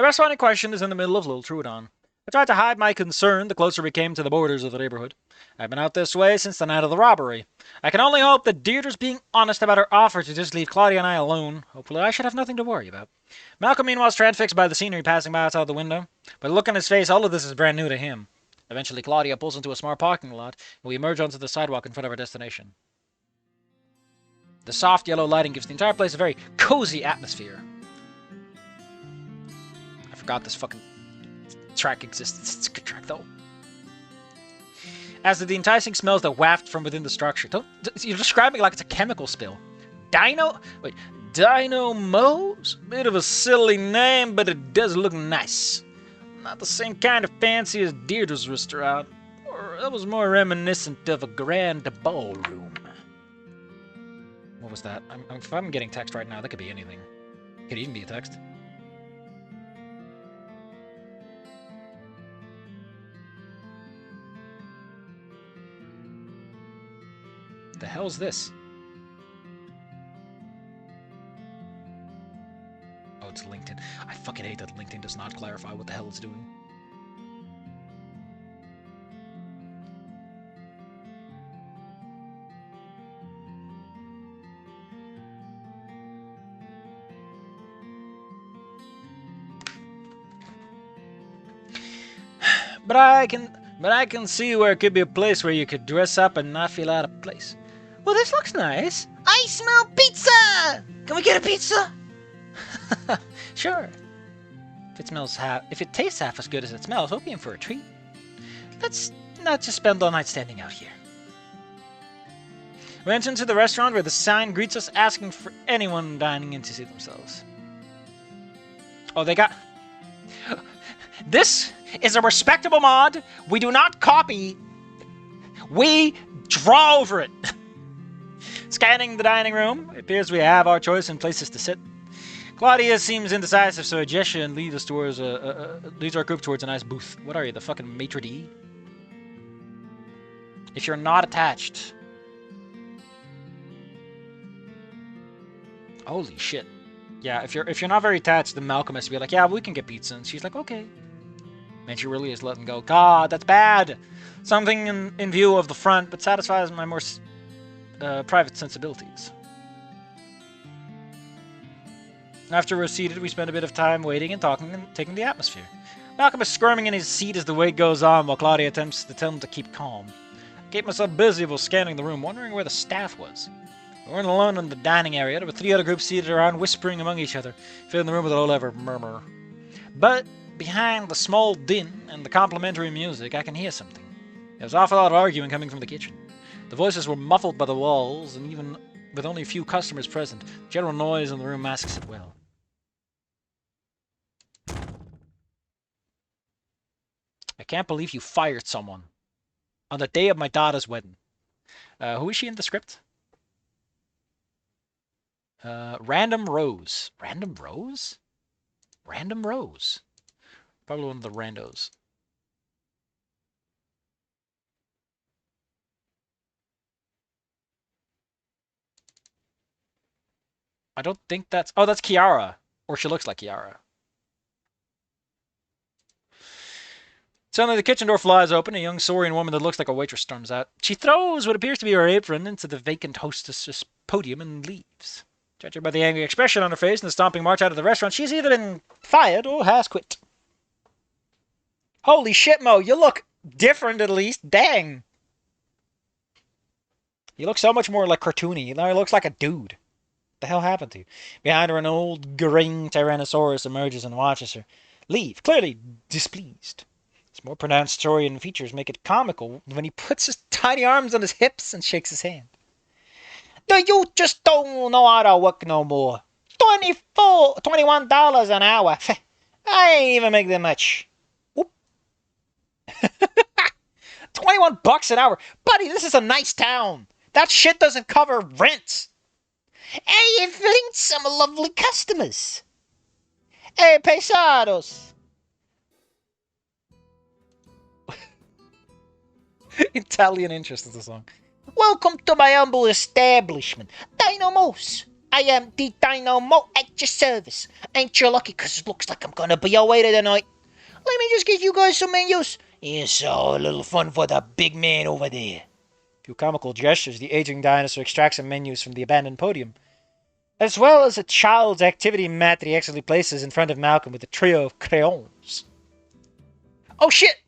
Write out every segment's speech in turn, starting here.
The restaurant in question is in the middle of Little Troodon. I tried to hide my concern the closer we came to the borders of the neighborhood. I've been out this way since the night of the robbery. I can only hope that Deirdre's being honest about her offer to just leave Claudia and I alone. Hopefully I should have nothing to worry about. Malcolm, meanwhile, is transfixed by the scenery passing by outside the window. But the look on his face, all of this is brand new to him. Eventually, Claudia pulls into a small parking lot, and we emerge onto the sidewalk in front of our destination. The soft yellow lighting gives the entire place a very cozy atmosphere. I forgot this fucking track exists. It's a good track, though. As did the enticing smells that waft from within the structure. You're describing it like it's a chemical spill. Dino? Wait, Dino Mo's? Bit of a silly name, but it does look nice. Not the same kind of fancy as Deirdre's restaurant. Or that was more reminiscent of a grand ballroom. What was that? If I'm getting text right now, that could be anything. It could even be a text. The hell's this? Oh, it's LinkedIn. I fucking hate that LinkedIn does not clarify what the hell it's doing. But I can see where it could be a place where you could dress up and not feel out of place. Well, this looks nice. I smell pizza! Can we get a pizza? Sure. If it tastes half as good as it smells, we'll be in for a treat. Let's not just spend all night standing out here. We enter into the restaurant where the sign greets us asking for anyone dining in to see themselves. Oh, they got... This is a respectable mod. We do not copy. We draw over it. Scanning the dining room, it appears we have our choice in places to sit. Claudia seems indecisive, so a gesture and leads our group towards a nice booth. What are you, the fucking maitre d'? If you're not attached. Holy shit. Yeah, if you're not very attached, then Malcolm has to be like, yeah, we can get pizza. And she's like, okay. And she really is letting go. God, that's bad. Something in view of the front, but satisfies my more private sensibilities. After we're seated, we spend a bit of time waiting and talking and taking the atmosphere. Malcolm is squirming in his seat as the wait goes on, while Claudia attempts to tell him to keep calm. I kept myself busy while scanning the room, wondering where the staff was. We weren't alone in the dining area. There were 3 other groups seated around, whispering among each other, filling the room with a low-level murmur. But behind the small din and the complimentary music, I can hear something. There was an awful lot of arguing coming from the kitchen. The voices were muffled by the walls, and even with only a few customers present, general noise in the room masks it well. I can't believe you fired someone on the day of my daughter's wedding. Who is she in the script? Random Rose. Random Rose? Random Rose. Probably one of the randos. I don't think that's... Oh, that's Kiara. Or she looks like Kiara. Suddenly the kitchen door flies open. A young Saurian woman that looks like a waitress storms out. She throws what appears to be her apron into the vacant hostess's podium and leaves. Judging by the angry expression on her face and the stomping march out of the restaurant, she's either been fired or has quit. Holy shit, Mo, you look different at least. Dang. You look so much more like cartoony. You know, he looks like a dude. What the hell happened to you? Behind her, an old graying Tyrannosaurus emerges and watches her leave, clearly displeased. His more pronounced saurian features make it comical when he puts his tiny arms on his hips and shakes his hand. No, you just don't know how to work no more. $21 an hour. I ain't even make that much. Whoop. 21 bucks an hour. Buddy, this is a nice town. That shit doesn't cover rent. Hey, you've linked some lovely customers. Hey, pesados. Italian interest is the song. Welcome to my humble establishment, Dino Moose. I am the Dynamo at your service. Ain't you lucky? Cause it looks like I'm gonna be a waiter tonight. Let me just get you guys some menus. Yeah, so a little fun for the big man over there. Few comical gestures, the aging dinosaur extracts some menus from the abandoned podium, as well as a child's activity mat that he actually places in front of Malcolm with a trio of crayons. Oh shit!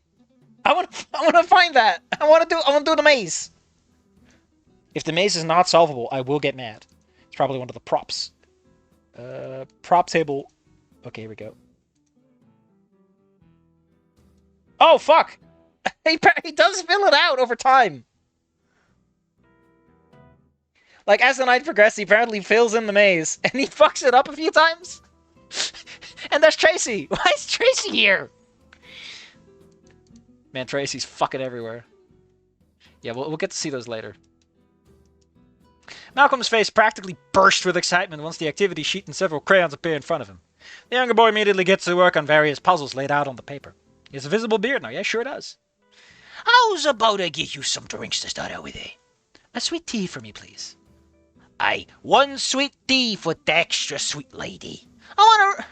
I want to find that. I want to do the maze. If the maze is not solvable, I will get mad. It's probably one of the props. Prop table. Okay, here we go. Oh fuck! He does fill it out over time. Like, as the night progresses, he apparently fills in the maze, and he fucks it up a few times. And there's Tracy! Why is Tracy here? Man, Tracy's fucking everywhere. Yeah, we'll get to see those later. Malcolm's face practically burst with excitement once the activity sheet and several crayons appear in front of him. The younger boy immediately gets to work on various puzzles laid out on the paper. He has a visible beard now. Yeah, sure it does. How's about I get you some drinks to start out with, eh? A sweet tea for me, please. Aye, one sweet tea for the extra sweet lady. I wanna...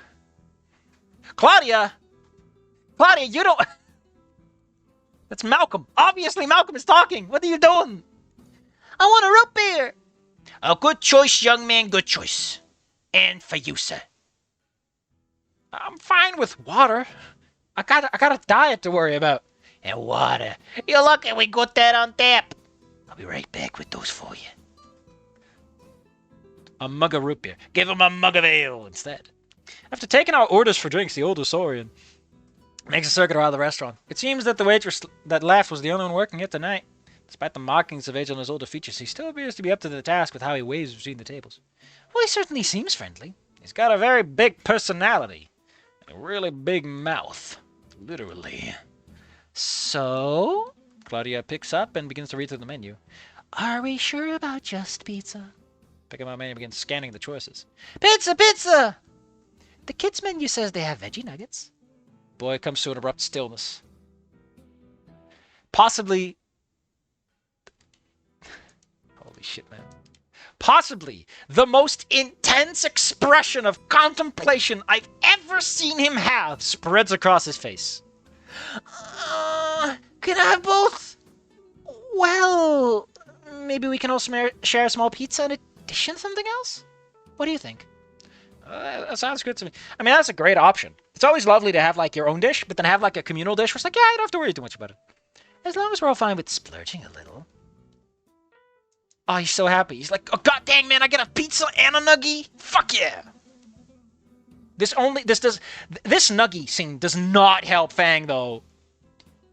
Claudia! Claudia, you don't... That's Malcolm. Obviously Malcolm is talking. What are you doing? I want a root beer. A good choice, young man, good choice. And for you, sir. I'm fine with water. I got a diet to worry about. And water. You're lucky we got that on tap. I'll be right back with those for you. A mug of root beer. Give him a mug of ale instead. After taking our orders for drinks, the older saurian makes a circuit around the restaurant. It seems that the waitress that left was the only one working it tonight. Despite the mockings of age on his older features, he still appears to be up to the task with how he waves between the tables. Well, he certainly seems friendly. He's got a very big personality. And a really big mouth. Literally. So, Claudia picks up and begins to read through the menu. Are we sure about just pizza? Picking up my menu and begins scanning the choices. Pizza, pizza! The kids' menu says they have veggie nuggets. Boy comes to an abrupt stillness. Possibly... Holy shit, man. Possibly the most intense expression of contemplation I've ever seen him have spreads across his face. Can I have both? Well, maybe we can also share a small pizza in addition to something else? What do you think? That sounds good to me. I mean, that's a great option. It's always lovely to have, like, your own dish, but then have, like, a communal dish where it's like, yeah, you don't have to worry too much about it. As long as we're all fine with splurging a little. Oh, he's so happy. He's like, oh, god dang, man, I get a pizza and a nuggie? Fuck yeah! This nuggie scene does not help Fang, though.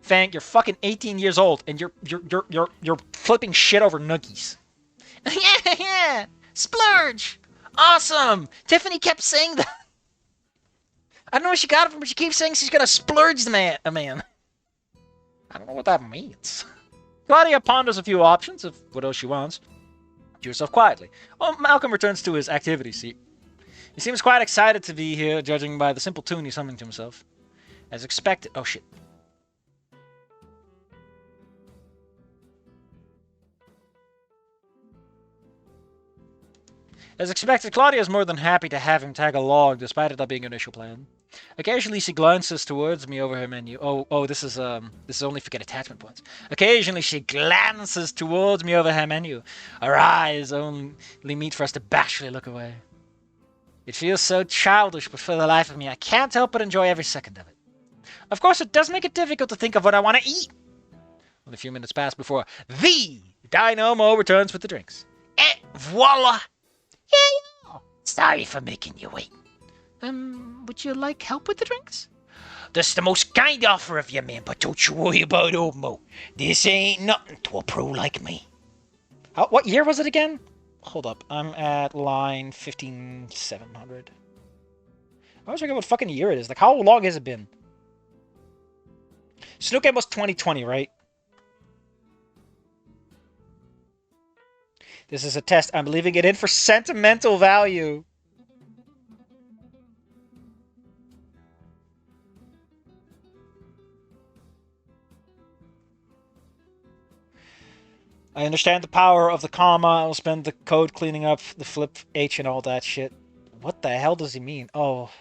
Fang, you're fucking 18 years old, and you're flipping shit over nuggies. Yeah, splurge! Awesome! Tiffany kept saying that. I don't know where she got it from, but she keeps saying she's gonna splurge a man. I don't know what that means. Claudia ponders a few options of what else she wants. To herself quietly. Well, Malcolm returns to his activity seat. He seems quite excited to be here, judging by the simple tune he's humming to himself. As expected... Oh, shit. As expected, Claudia is more than happy to have him tag along, despite it not being her initial plan. Occasionally, she glances towards me over her menu. This is only for get attachment points. Occasionally, she glances towards me over her menu. Her eyes only meet for us to bashfully look away. It feels so childish, but for the life of me, I can't help but enjoy every second of it. Of course, it does make it difficult to think of what I want to eat. Only a few minutes pass before the Dino returns with the drinks. Et voila! Yeah. Sorry for making you wait. Would you like help with the drinks? That's the most kind offer of you, man, but don't you worry about old Mo. This ain't nothing to a pro like me. What year was it again? Hold up, I'm at line 15700. I always forget what fucking year it is. Like, how long has it been? Snoot game was 2020, right? This is a test. I'm leaving it in for sentimental value. I understand the power of the comma. I'll spend the code cleaning up the flip H and all that shit. What the hell does he mean? Oh.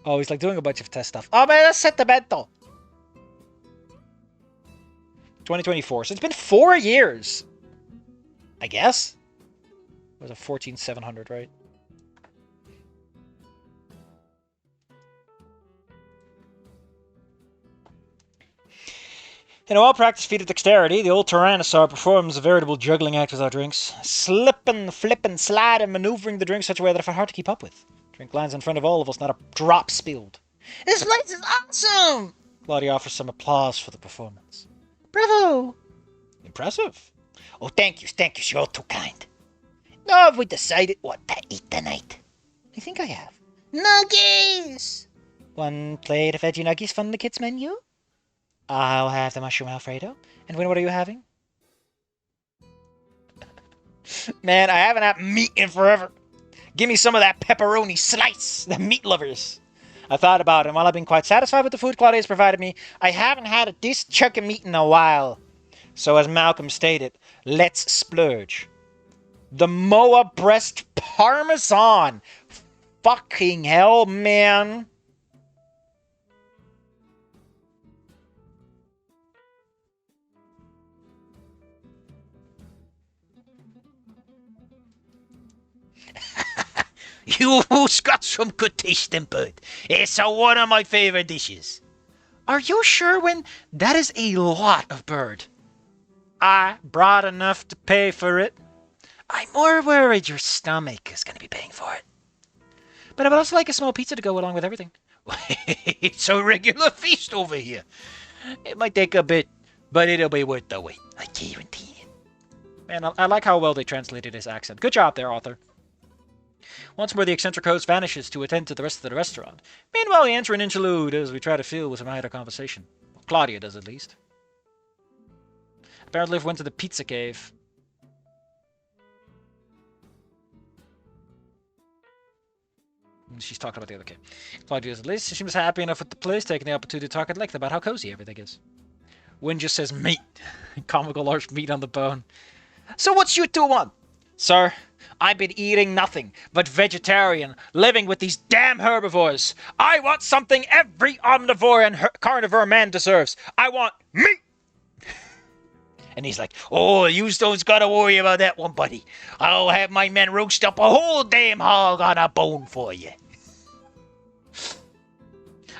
Oh, he's like doing a bunch of test stuff. Oh, man, that's sentimento. 2024. So it's been 4 years. I guess. It was a 14,700, right? In a well-practiced feat of dexterity, the old Tyrannosaur performs a veritable juggling act with our drinks, slipping, flipping, sliding, maneuvering the drink such a way that I find hard to keep up with. Drink lands in front of all of us, not a drop spilled. This place is awesome! Claudia offers some applause for the performance. Bravo! Impressive. Oh, thank you, you're all too kind. Now have we decided what to eat tonight? I think I have. Nuggies! One plate of veggie nuggies from the kids' menu. I'll have the mushroom Alfredo. And what are you having? Man, I haven't had meat in forever. Give me some of that pepperoni slice, the meat lovers. I thought about it, and while I've been quite satisfied with the food Claudia has provided me, I haven't had a decent chunk of meat in a while. So as Malcolm stated, let's splurge. The Moa breast parmesan. Fucking hell, man. You've got some good tasting bird. It's one of my favorite dishes. Are you sure when that is a lot of bird? I brought enough to pay for it. I'm more worried your stomach is going to be paying for it. But I would also like a small pizza to go along with everything. It's a regular feast over here. It might take a bit, but it'll be worth the wait. I guarantee it. Man, I like how well they translated his accent. Good job there, author. Once more, the eccentric host vanishes to attend to the rest of the restaurant. Meanwhile, we enter an interlude as we try to fill with some idle conversation. Well, Claudia does, at least. Apparently, Liv went to the pizza cave. She's talking about the other cave. Claudia does, at least. She seems happy enough with the place, taking the opportunity to talk at length about how cozy everything is. Wynn just says meat. Comical large meat on the bone. So what's you two want? Sir, I've been eating nothing but vegetarian, living with these damn herbivores. I want something every omnivore and carnivore man deserves. I want meat! And he's like, oh, you don't gotta worry about that one, buddy. I'll have my men roast up a whole damn hog on a bone for you.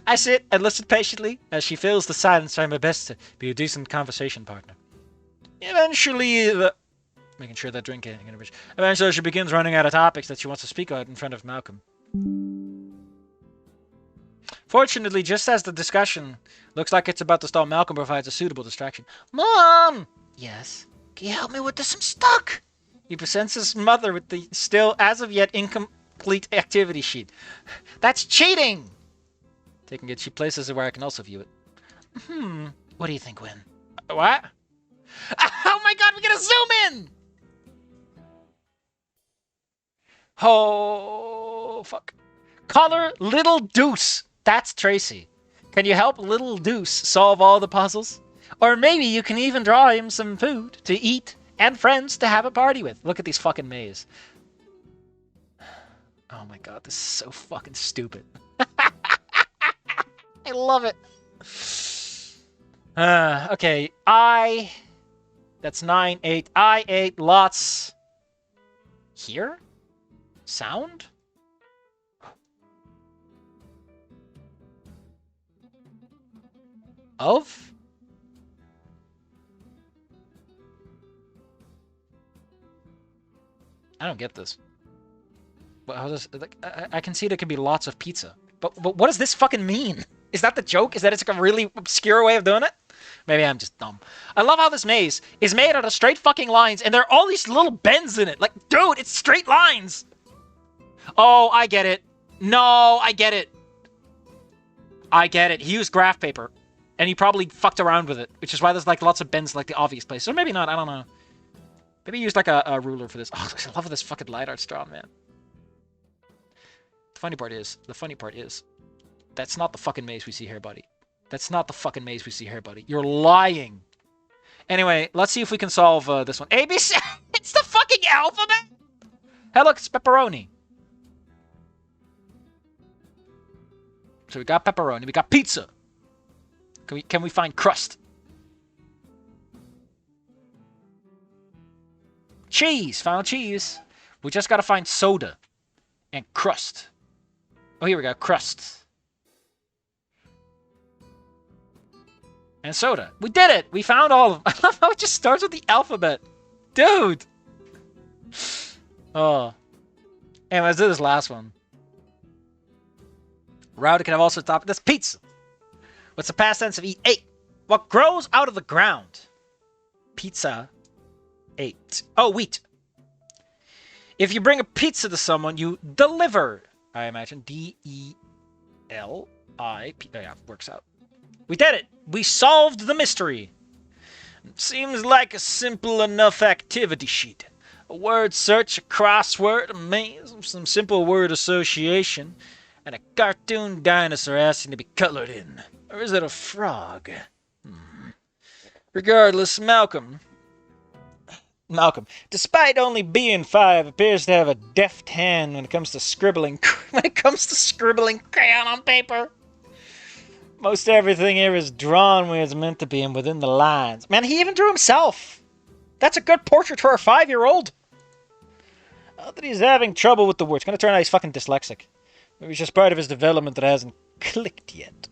I sit and listen patiently as she fills the silence, trying my best to be a decent conversation partner. Eventually, making sure that drink ain't gonna reach. Eventually, she begins running out of topics that she wants to speak about in front of Malcolm. Fortunately, just as the discussion looks like it's about to stall, Malcolm provides a suitable distraction. Mom! Yes? Can you help me with this? I'm stuck. He presents his mother with the still, as of yet, incomplete activity sheet. That's cheating! Taking it, she places it where I can also view it. What do you think, Wynn? What? Oh my god, we gotta zoom in! Oh, fuck. Color Little Deuce. That's Tracy. Can you help Little Deuce solve all the puzzles? Or maybe you can even draw him some food to eat and friends to have a party with. Look at these fucking mazes. Oh my god, this is so fucking stupid. I love it. Okay, that's 9, 8. I ate lots. Here? Sound? Of? I don't get this. But how does, like, I can see there could be lots of pizza. But what does this fucking mean? Is that the joke? Is that it's like a really obscure way of doing it? Maybe I'm just dumb. I love how this maze is made out of straight fucking lines, and there are all these little bends in it. Like, dude, it's straight lines. Oh, I get it. No, I get it. I get it. He used graph paper, and he probably fucked around with it, which is why there's like lots of bends like the obvious place. Or maybe not, I don't know. Maybe he used like a ruler for this. Oh, I love this fucking light art straw, man. The funny part is, that's not the fucking maze we see here, buddy. That's not the fucking maze we see here, buddy. You're lying. Anyway, let's see if we can solve this one. ABC! It's the fucking alphabet! Hey, look, it's pepperoni. So we got pepperoni. We got pizza. Can we find crust? Cheese! Found cheese. We just gotta find soda. And crust. Oh, here we go. Crust. And soda. We did it! We found all of them. I love how it just starts with the alphabet. Dude! Oh. Anyway, let's do this last one. Rowdy can have also top. That's pizza. What's the past tense of eat? Ate. What grows out of the ground? Pizza. Ate. Oh, wheat. If you bring a pizza to someone, you deliver. I imagine. D-E-L-I-P. Oh, yeah, works out. We did it. We solved the mystery. Seems like a simple enough activity sheet. A word search, a crossword, a maze, some simple word association, and a cartoon dinosaur asking to be colored in. Or is it a frog? Regardless, Malcolm, despite only being 5, appears to have a deft hand when it comes to scribbling crayon on paper. Most everything here is drawn where it's meant to be and within the lines. Man, he even drew himself. That's a good portrait for a 5-year-old. Not that he's having trouble with the words. It's gonna turn out he's fucking dyslexic. Maybe it's just part of his development that hasn't clicked yet.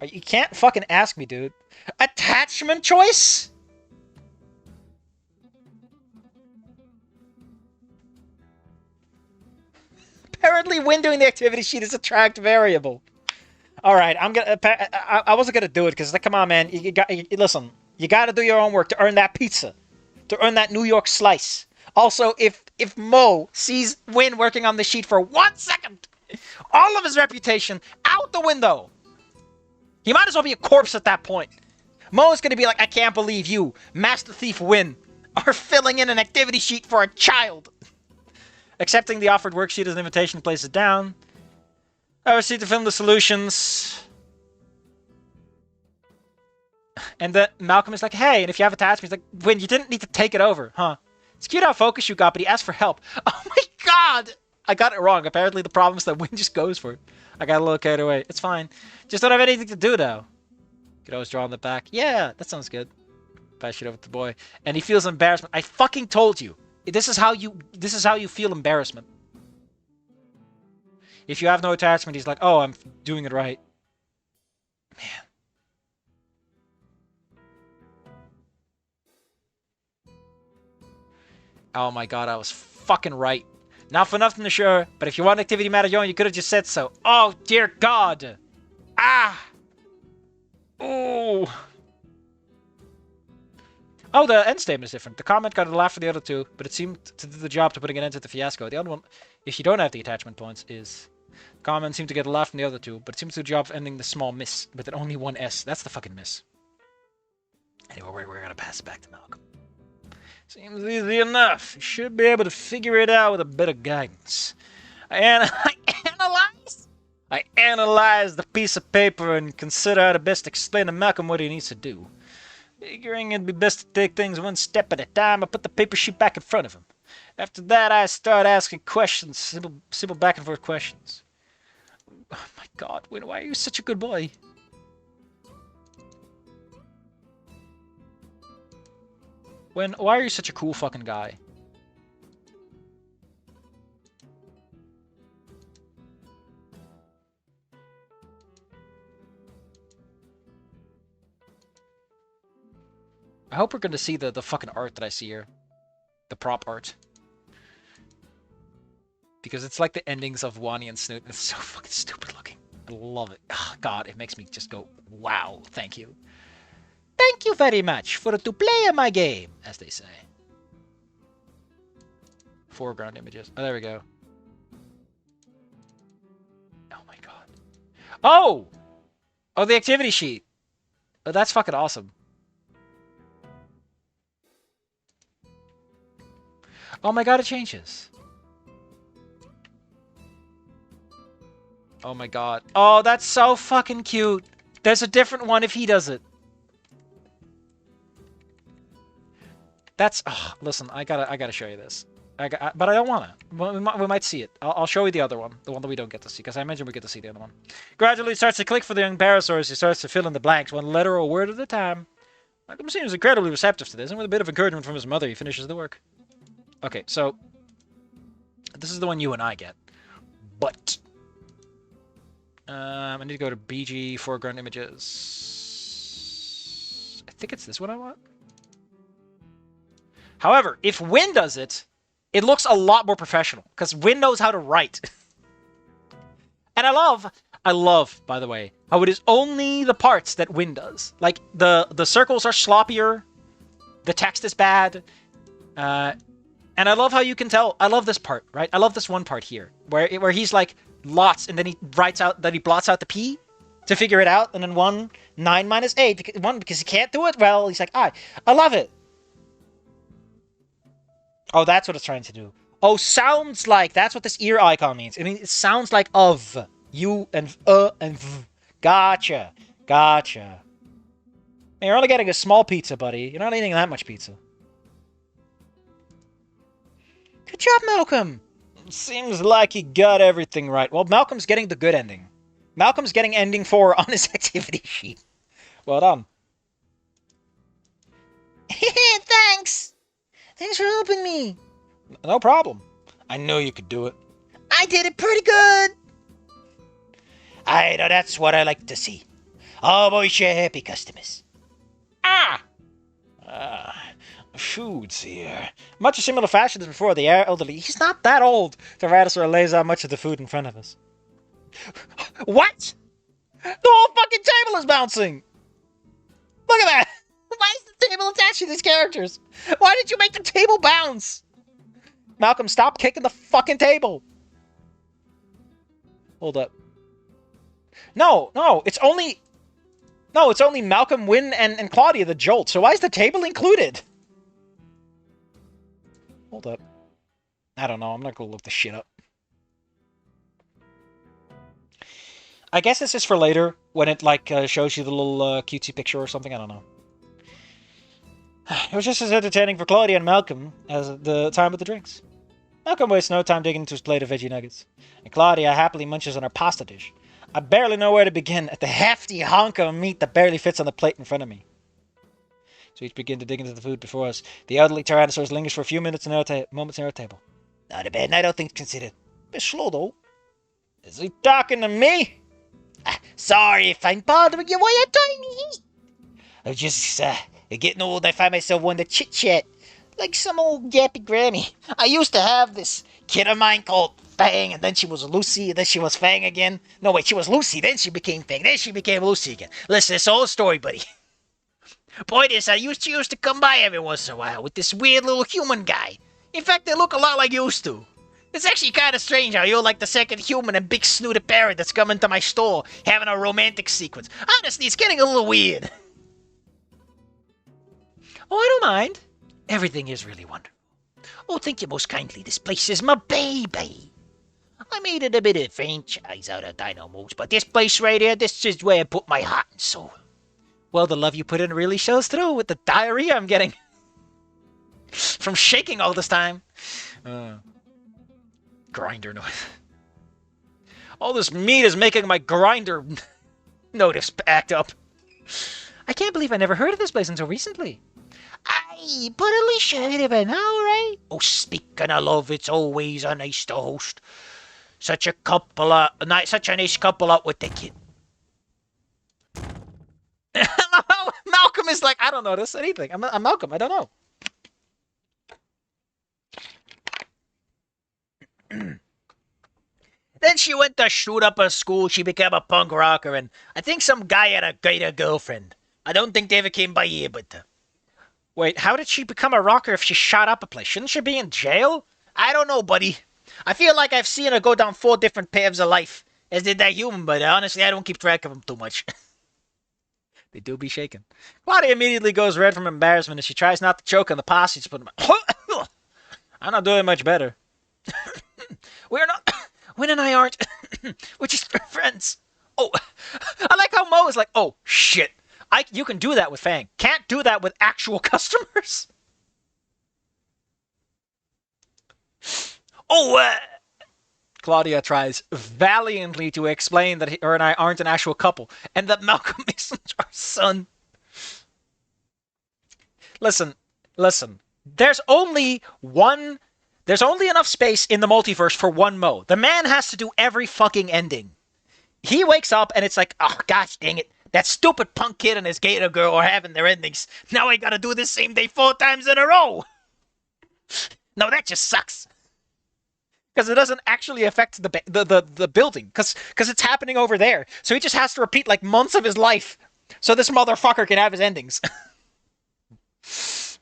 You can't fucking ask me, dude. Attachment choice? Apparently, when doing the activity sheet is a tracked variable. All right, I wasn't gonna do it because, like, come on, man. Listen. You gotta do your own work to earn that pizza, to earn that New York slice. Also, if Mo sees Win working on the sheet for 1 second, all of his reputation out the window. He might as well be a corpse at that point. Mo is gonna be like, I can't believe you, Master Thief Win, are filling in an activity sheet for a child. Accepting the offered worksheet as an invitation to place it down. I proceed to film the solutions. And then Malcolm is like, hey, and if you have attachments, like, Win, you didn't need to take it over, huh? It's cute how focused you got, but he asked for help. Oh my god! I got it wrong. Apparently the problem is that Win just goes for it. I got a little carried away. It's fine. Just don't have anything to do, though. Could always draw on the back. Yeah, that sounds good. Pass it over to the boy. And he feels embarrassment. I fucking told you. This is how you feel embarrassment. If you have no attachment, he's like, oh, I'm doing it right. Man. Oh my god, I was fucking right. Not for nothing to sure, but if you want activity matter young, you could have just said so. Oh, dear god. Ah. Ooh. Oh, the end statement is different. The comment got a laugh for the other two, but it seemed to do the job to putting an end to the fiasco. The other one, if you don't have the attachment points, is... The comment seemed to get a laugh from the other two, but it seems to do the job of ending the small miss, with it only one S. That's the fucking miss. Anyway, we're gonna pass it back to Malcolm. Seems easy enough. You should be able to figure it out with a bit of guidance. I analyzed the piece of paper and consider how to best explain to Malcolm what he needs to do. Figuring it'd be best to take things one step at a time, I put the paper sheet back in front of him. After that, I start asking questions, simple back and forth questions. Oh my god, Win, why are you such a good boy? Win, why are you such a cool fucking guy? I hope we're going to see the fucking art that I see here. The prop art. Because it's like the endings of Wani and Snoot. It's so fucking stupid looking. I love it. Oh, god, it makes me just go, wow, thank you. Thank you very much for to play my game, as they say. Foreground images. Oh, there we go. Oh my god. Oh! Oh, the activity sheet. Oh, that's fucking awesome. Oh my god, it changes. Oh my god. Oh, that's so fucking cute. There's a different one if he does it. That's... Oh, listen, I gotta show you this. But I don't wanna. We might see it. I'll show you the other one. The one that we don't get to see, because I mentioned we get to see the other one. Gradually it starts to click for the young Parasaurus. He starts to fill in the blanks, one letter or word at a time. Malcolm seems incredibly receptive to this, and with a bit of encouragement from his mother, he finishes the work. Okay, so... This is the one you and I get. But... I need to go to BG foreground images. I think it's this one I want. However, if Win does it, it looks a lot more professional, because Win knows how to write. And I love, by the way, how it is only the parts that Win does. Like, the circles are sloppier, the text is bad, and I love how you can tell. I love this part, right? I love this one part here, where he's like, lots, and then he writes out, that he blots out the P to figure it out, and then 1, 9 minus 8, 1, because he can't do it, well, he's like, I love it. Oh, that's what it's trying to do. Oh, sounds like, that's what this ear icon means. I mean, it sounds like of, U and V. Gotcha. Man, you're only getting a small pizza, buddy. You're not eating that much pizza. Good job, Malcolm. Seems like he got everything right. Well, Malcolm's getting the good ending. Malcolm's getting ending 4 on his activity sheet. Well done. Thanks. Thanks for helping me. No problem. I knew you could do it. I did it pretty good. I know, that's what I like to see. Always your happy customers. Food's here. Much a similar fashion as before, the elderly. He's not that old. The Tyrannosaur lays out much of the food in front of us. What? The whole fucking table is bouncing! Look at that! Why is the table attached to these characters? Why did you make the table bounce? Malcolm, stop kicking the fucking table! Hold up. No, it's only Malcolm, Win, and Claudia the jolt, so why is the table included? Hold up. I don't know, I'm not gonna look this shit up. I guess this is for later, when it, like, shows you the little cutesy picture or something, I don't know. It was just as entertaining for Claudia and Malcolm as the time with the drinks. Malcolm wastes no time digging into his plate of veggie nuggets, and Claudia happily munches on her pasta dish. I barely know where to begin at the hefty hunk of meat that barely fits on the plate in front of me. So each begin to dig into the food before us. The elderly Tyrannosaurus lingers for a few minutes near our table. Not a bad night, all things considered. Bit slow, though. Is he talking to me? Sorry if I'm bothering you while you're tiny. I'm just, getting old. I find myself wanting to chit-chat. Like some old yappy granny. I used to have this kid of mine called Fang, and then she was Lucy, and then she was Fang again. No, wait, she was Lucy, then she became Fang, then she became Lucy again. Listen, it's all a story, buddy. Point is, she used to come by every once in a while with this weird little human guy. In fact, they look a lot like you used to. It's actually kind of strange how you're like the second human and big snooted parrot that's coming to my store having a romantic sequence. Honestly, it's getting a little weird. Oh, I don't mind. Everything is really wonderful. Oh, thank you most kindly. This place is my baby. I made it a bit of franchise out of Dino moves, but this place right here, this is where I put my heart and soul. Well, the love you put in really shows through with the diarrhea I'm getting from shaking all this time. Grinder noise. All this meat is making my grinder notice act up. I can't believe I never heard of this place until recently. Aye, but at least you heard of it now, right? Oh, speaking of love, it's always a nice to host. Such a nice couple out with the kid. Malcolm is like, I don't notice anything. I'm Malcolm, I don't know. Then she went to shoot up her school. She became a punk rocker, and I think some guy had a greater girlfriend. I don't think they ever came by here, but... Wait, how did she become a rocker if she shot up a place? Shouldn't she be in jail? I don't know, buddy. I feel like I've seen her go down 4 different paths of life, as did that human, but honestly, I don't keep track of them too much. They do be shaken. Claudia immediately goes red from embarrassment as she tries not to choke on the pasta she's putting. I'm not doing much better. We're not... Win and I aren't... We're just friends. Oh, I like how Mo is like, oh, shit. You can do that with Fang. Can't do that with actual customers. Oh, Claudia tries valiantly to explain that her and I aren't an actual couple, and that Malcolm isn't our son. Listen. There's only enough space in the multiverse for one Mo. The man has to do every fucking ending. He wakes up and it's like, oh, gosh dang it. That stupid punk kid and his gator girl are having their endings. Now I gotta do the same day 4 times in a row. No, that just sucks. Because it doesn't actually affect the building. Because it's happening over there. So he just has to repeat like months of his life. So this motherfucker can have his endings.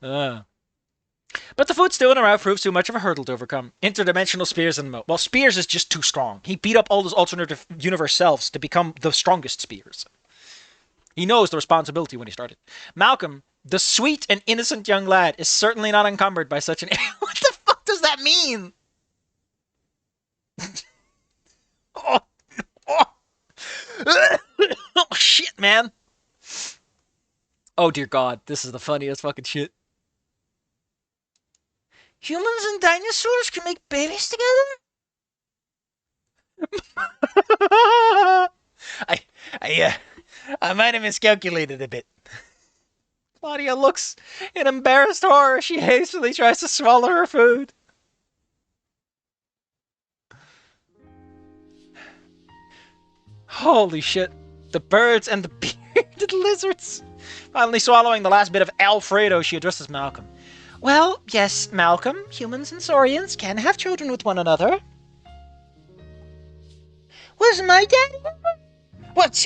But the food still in our route proves too much of a hurdle to overcome. Interdimensional spears and Mo. Well, spears is just too strong. He beat up all those alternative universe selves to become the strongest spears. He knows the responsibility when he started. Malcolm, the sweet and innocent young lad, is certainly not encumbered by such an... What the fuck does that mean? Oh shit, man. Oh dear God, this is the funniest fucking shit. Humans and dinosaurs can make babies together? I might have miscalculated a bit. Claudia looks in embarrassed horror. She hastily tries to swallow her food. Holy shit. The birds and the bearded lizards. Finally swallowing the last bit of Alfredo, she addresses Malcolm. Well, yes, Malcolm, humans and saurians can have children with one another. Was my dad? What?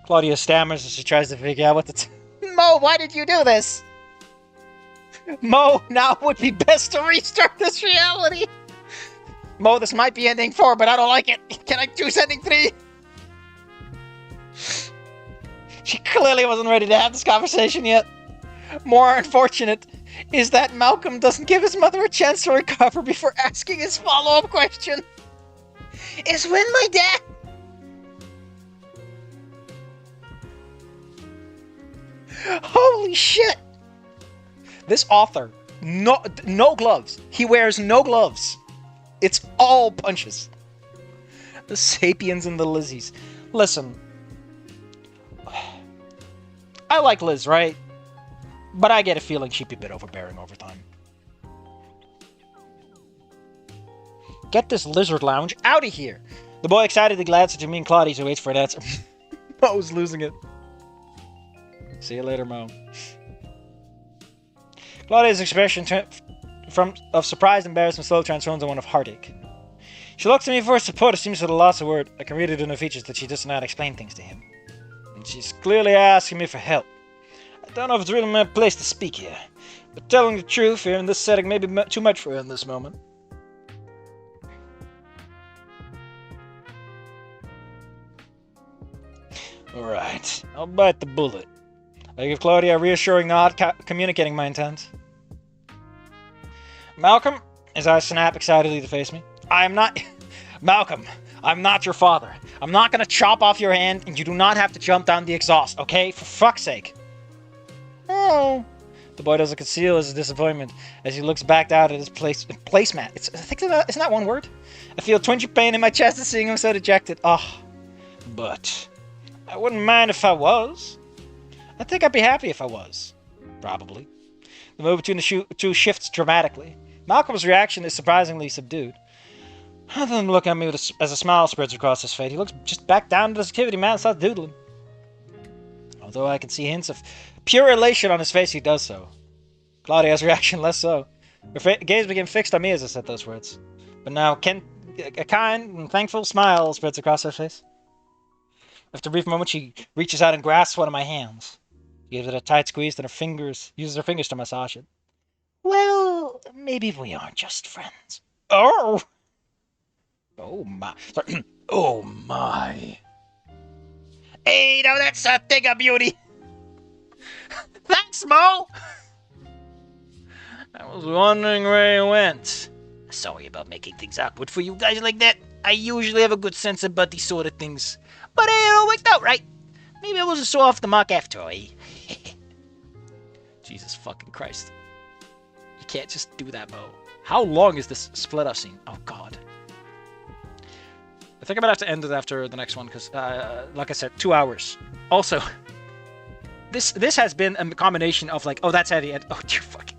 Claudia stammers as she tries to figure out what the... Mo, why did you do this? Mo, now would be best to restart this reality. Mo, this might be ending 4, but I don't like it. Can I choose ending 3? She clearly wasn't ready to have this conversation yet. More unfortunate is that Malcolm doesn't give his mother a chance to recover before asking his follow-up question. Is when my dad... Holy shit! This author, no gloves. He wears no gloves. It's all punches. The sapiens and the Lizzies. Listen. I like Liz, right? But I get a feeling she'd be a bit overbearing over time. Get this lizard lounge out of here! The boy excitedly glances at me and Claudia who waits for an answer. Mo's losing it. See you later, Mo. Claudia's expression of surprised embarrassment slowly transforms into one of heartache. She looks at me for support. It seems at a loss of word. I can read it in her features that she does not explain things to him. And she's clearly asking me for help. I don't know if it's really my place to speak here, but telling the truth here in this setting may be too much for her in this moment. Alright, I'll bite the bullet. I give Claudia a reassuring nod, communicating my intent. Malcolm, his eyes snap excitedly to face me. I am not... Malcolm, I'm not your father. I'm not gonna chop off your hand, and you do not have to jump down the exhaust, okay? For fuck's sake. Oh. The boy doesn't conceal his disappointment as he looks back out at his placemat. Isn't that one word? I feel twingy pain in my chest at seeing him so dejected. Oh. But... I wouldn't mind if I was. I think I'd be happy if I was. Probably. The move between the two shifts dramatically. Malcolm's reaction is surprisingly subdued. Other than look at me as a smile spreads across his face, he looks just back down to his activity, man, and starts doodling. Although I can see hints of pure elation on his face, he does so. Claudia's reaction less so. Her gaze became fixed on me as I said those words. But now a kind and thankful smile spreads across her face. After a brief moment, she reaches out and grasps one of my hands. She gives it a tight squeeze, then uses her fingers to massage it. Well, maybe we aren't just friends. Oh! Oh my. Sorry. Oh my. Hey, now that's a thing of beauty. Thanks, Mo! I was wondering where he went. Sorry about making things awkward for you guys like that. I usually have a good sense about these sort of things. But it all worked out right. Maybe I wasn't so off the mark after all, eh? Jesus fucking Christ. You can't just do that, Mo. How long is this split up scene? Oh, God. I think I'm gonna have to end it after the next one, because, like I said, 2 hours. Also, this has been a combination of, like, oh, that's heavy, and oh, you fucking...